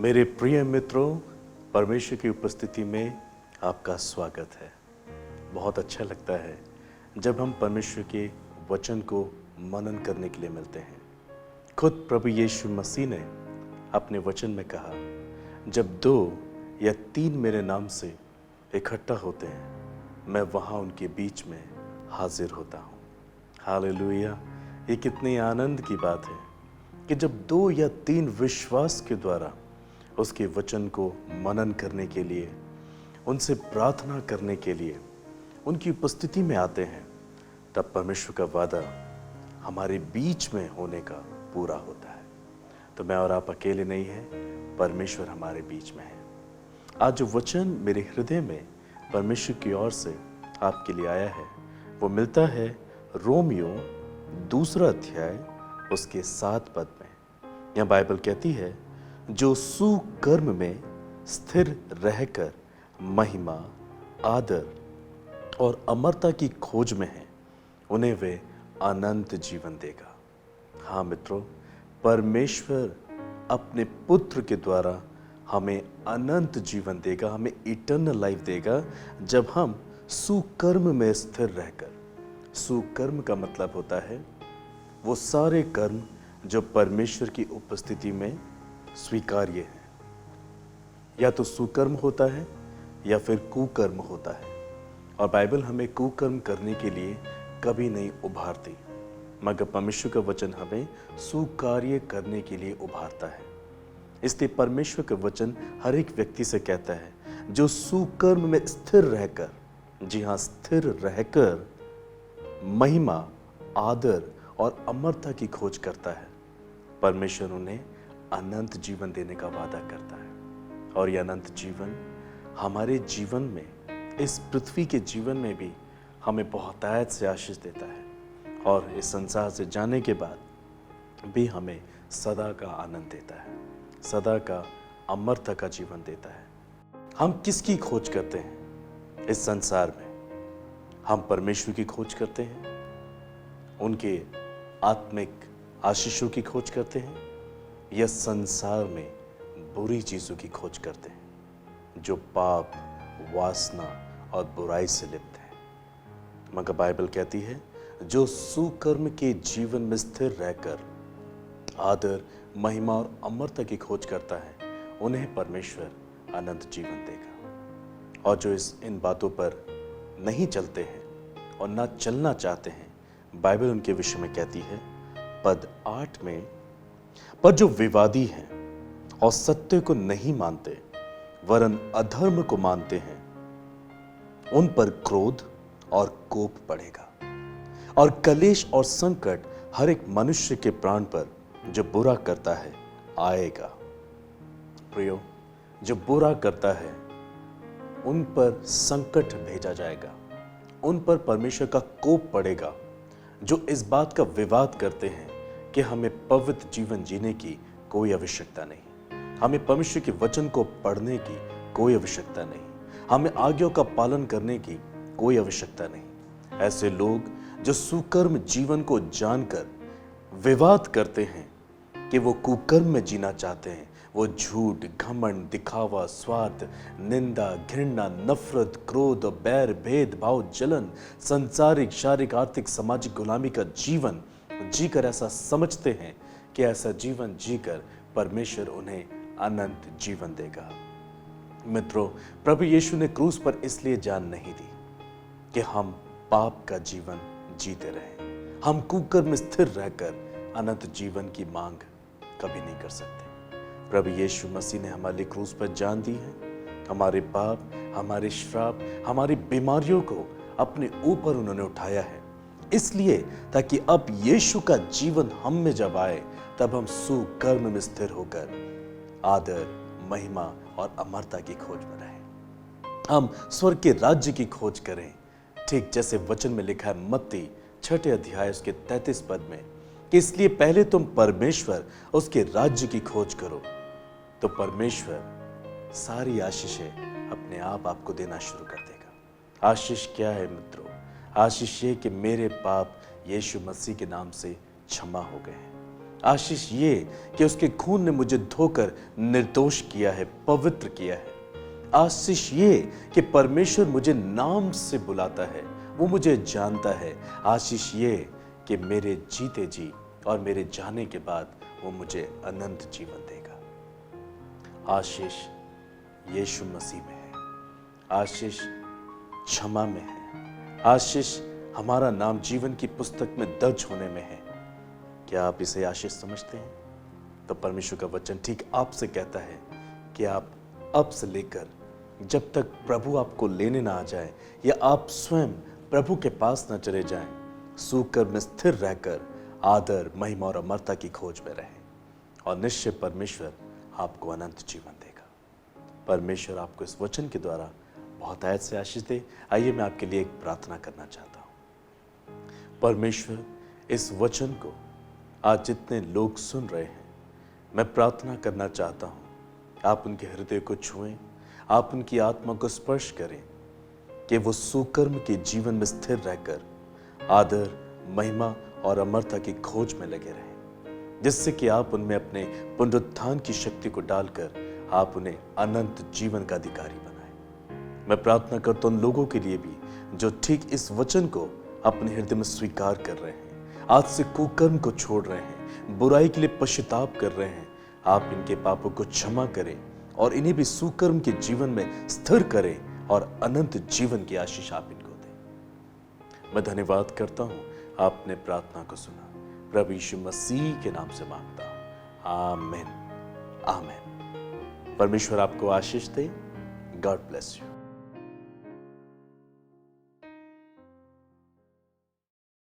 मेरे प्रिय मित्रों, परमेश्वर की उपस्थिति में आपका स्वागत है। बहुत अच्छा लगता है जब हम परमेश्वर के वचन को मनन करने के लिए मिलते हैं। खुद प्रभु यीशु मसीह ने अपने वचन में कहा, जब 2 या 3 मेरे नाम से इकट्ठा होते हैं, मैं वहाँ उनके बीच में हाजिर होता हूँ। हालेलुया! ये कितनी आनंद की बात है कि जब 2 या 3 विश्वास के द्वारा उसके वचन को मनन करने के लिए, उनसे प्रार्थना करने के लिए उनकी उपस्थिति में आते हैं, तब परमेश्वर का वादा हमारे बीच में होने का पूरा होता है। तो मैं और आप अकेले नहीं हैं, परमेश्वर हमारे बीच में है। आज जो वचन मेरे हृदय में परमेश्वर की ओर से आपके लिए आया है, वो मिलता है रोमियो 2 अध्याय उसके 7 पद में। यहाँ बाइबल कहती है, जो सुकर्म में स्थिर रहकर महिमा, आदर और अमरता की खोज में है, उन्हें वे अनंत जीवन देगा। हाँ मित्रों, परमेश्वर अपने पुत्र के द्वारा हमें अनंत जीवन देगा, हमें इटर्नल लाइफ देगा, जब हम सुकर्म में स्थिर रहकर। सुकर्म का मतलब होता है वो सारे कर्म जो परमेश्वर की उपस्थिति में स्वीकार्य है। या तो सुकर्म होता है या फिर कुकर्म होता है, और बाइबल हमें कुकर्म करने के लिए कभी नहीं उभारती, मगर परमेश्वर का वचन हमें सुकार्य करने के लिए उभारता है। इसलिए परमेश्वर का वचन हर एक व्यक्ति से कहता है, जो सुकर्म में स्थिर रहकर, जी हाँ, स्थिर रहकर महिमा, आदर और अमरता की खोज करता है, परमेश्वर उन्हें अनंत जीवन देने का वादा करता है। और यह अनंत जीवन हमारे जीवन में, इस पृथ्वी के जीवन में भी हमें बहुतायत से आशीष देता है, और इस संसार से जाने के बाद भी हमें सदा का आनंद देता है, सदा का अमरता का जीवन देता है। हम किसकी खोज करते हैं इस संसार में? हम परमेश्वर की खोज करते हैं, उनके आत्मिक आशीषों की खोज करते हैं, या संसार में बुरी चीजों की खोज करते हैं जो पाप, वासना और बुराई से लिप्त है। मगर बाइबल कहती है, जो सुकर्म के जीवन में स्थिर रहकर आदर, महिमा और अमरता की खोज करता है, उन्हें परमेश्वर अनंत जीवन देगा। और जो इन बातों पर नहीं चलते हैं और ना चलना चाहते हैं, बाइबल उनके विषय में कहती है पद 8 में, पर जो विवादी हैं और सत्य को नहीं मानते वरन अधर्म को मानते हैं, उन पर क्रोध और कोप पड़ेगा, और कलेश और संकट हर एक मनुष्य के प्राण पर जो बुरा करता है आएगा। प्रियो, जो बुरा करता है उन पर संकट भेजा जाएगा, उन पर परमेश्वर का कोप पड़ेगा, जो इस बात का विवाद करते हैं कि हमें पवित्र जीवन जीने की कोई आवश्यकता नहीं, हमें परमेश्वर के वचन को पढ़ने की कोई आवश्यकता नहीं, हमें आज्ञाओं का पालन करने की कोई आवश्यकता नहीं। ऐसे लोग जो सुकर्म जीवन को जानकर विवाद करते हैं कि वो कुकर्म में जीना चाहते हैं, वो झूठ, घमंड, दिखावा, स्वार्थ, निंदा, घृणा, नफरत, क्रोध और बैर, भेदभाव, जलन, संसारिक, शारीरिक, आर्थिक, सामाजिक गुलामी का जीवन जीकर ऐसा समझते हैं कि ऐसा जीवन जीकर परमेश्वर उन्हें अनंत जीवन देगा। मित्रों, प्रभु यीशु ने क्रूस पर इसलिए जान नहीं दी कि हम पाप का जीवन जीते रहें। हम कुकर्म में स्थिर रहकर अनंत जीवन की मांग कभी नहीं कर सकते। प्रभु यीशु मसीह ने हमारे लिए क्रूस पर जान दी है। हमारे पाप, हमारे श्राप, हमारी बीमारियों को अपने ऊपर उन्होंने उठाया है, इसलिए ताकि अब यीशु का जीवन हम में जब आए, तब हम सुकर्म में स्थिर होकर आदर, महिमा और अमरता की खोज में रहें। हम स्वर्ग के राज्य की खोज करें, ठीक जैसे वचन में लिखा है मत्ती 6 अध्याय उसके 33 पद में, कि इसलिए पहले तुम परमेश्वर, उसके राज्य की खोज करो, तो परमेश्वर सारी आशीषें अपने आप आपको देना शुरू कर देगा। आशीष क्या है मित्रों? आशीष ये कि मेरे पाप यीशु मसीह के नाम से क्षमा हो गए हैं। आशीष ये कि उसके खून ने मुझे धोकर निर्दोष किया है, पवित्र किया है। आशीष ये कि परमेश्वर मुझे नाम से बुलाता है, वो मुझे जानता है। आशीष ये कि मेरे जीते जी और मेरे जाने के बाद वो मुझे अनंत जीवन देगा। आशीष यीशु मसीह में है, आशीष क्षमा में है, आशीष हमारा नाम जीवन की पुस्तक में दर्ज होने में है। क्या आप इसे आशीष समझते हैं? तो परमेश्वर का वचन ठीक आपसे कहता है कि आप अब से लेकर जब तक प्रभु आपको लेने ना आ जाए या आप स्वयं प्रभु के पास न चले जाएं, सूकर में स्थिर रहकर आदर, महिमा और अमरता की खोज में रहें और निश्चय परमेश्वर आपको अनंत जीवन देगा। परमेश्वर आपको इस वचन के द्वारा बहुत आयत से आशीष दे। आइए मैं आपके लिए एक प्रार्थना करना चाहता हूँ। परमेश्वर, इस वचन को आज जितने लोग सुन रहे हैं, मैं प्रार्थना करना चाहता हूँ, आप उनके हृदय को छुएं, आप उनकी आत्मा को स्पर्श करें कि वो सुकर्म के जीवन में स्थिर रहकर आदर, महिमा और अमरता की खोज में लगे रहें, जिससे कि आप उनमें अपने पुनरुत्थान की शक्ति को डालकर आप उन्हें अनंत जीवन का अधिकारी बनाएं। मैं प्रार्थना करता हूं उन लोगों के लिए भी जो ठीक इस वचन को अपने हृदय में स्वीकार कर रहे हैं, आज से कुकर्म को छोड़ रहे हैं, बुराई के लिए पश्चाताप कर रहे हैं। आप इनके पापों को क्षमा करें और इन्हें भी सुकर्म के जीवन में स्थिर करें और अनंत जीवन की आशीष आप इनको दें। मैं धन्यवाद करता हूं, आपने प्रार्थना को सुना। प्रभु यीशु मसीह के नाम से मांगता हूं, आमीन आमीन। परमेश्वर आपको आशीष दे। God bless you.